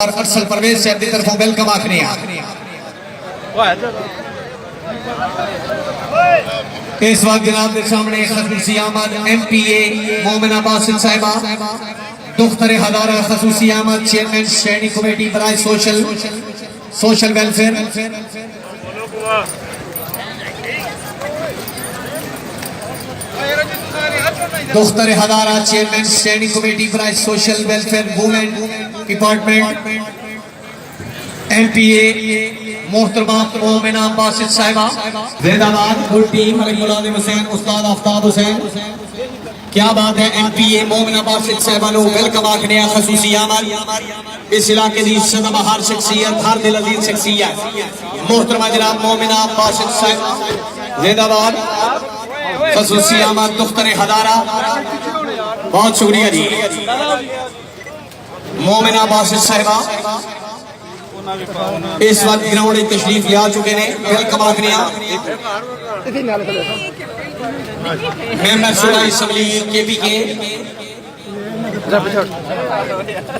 اور ارسل پرویز صاحب کی طرفوں ویلکم آخری اس وقت جناب کے سامنے خصوصی آمد ایم پی اے مومنہ باسط صاحبہ دختر ہزارہ خصوصی آمد چیئرمین شہری کمیٹی برائے سوشل ویلفیئر دختر ہزارہ چیئرمین شہری کمیٹی برائے social welfare women department M P A محترمہ مومنہ باسط صاحبہ زید آباد گڈ ٹیم ملک ملازم حسین استاد آفتاب حسین کیا بات ہے ایم پی اے مومنہ باسط صاحبہ نو ویلکم آخنے خصوصی آمد اس علاقے دی سدا بہار شخصیت ہر دل عزیز شخصیت محترمہ جناب مومنہ باسط صاحبہ زید آباد خصوصی آمد دختر ہزارہ بہت شکریہ جی مومنہ باسط صاحبہ اس وقت گراؤنڈ تشریف لیا چکے نے ویلکم آخریاں ممبر صوبائی اسمبلی کے پی کے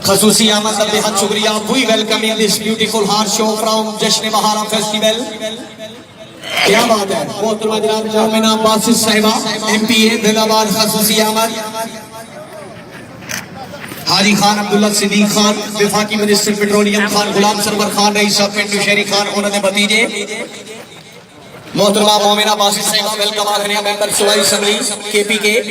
خصوصی آمد کا بہت شکریہ we welcome in this beautiful ہار شو فرام جشن بہارا فیسٹیول کیا بات ہے محترمہ جناب مومنہ باسط صاحبہ ایم پی اے زید آباد خصوصی آمد حاجی خان عبداللہ صدیق خان وفاقی منسٹر پیٹرولیم خان غلام سرور خان رئیس صاحب پنڈو شہری خان انہوں نے بھتیجے محترمہ مومنہ باسط صاحبہ ویلکم آخری ممبر صوبائی اسمبلی کے پی کے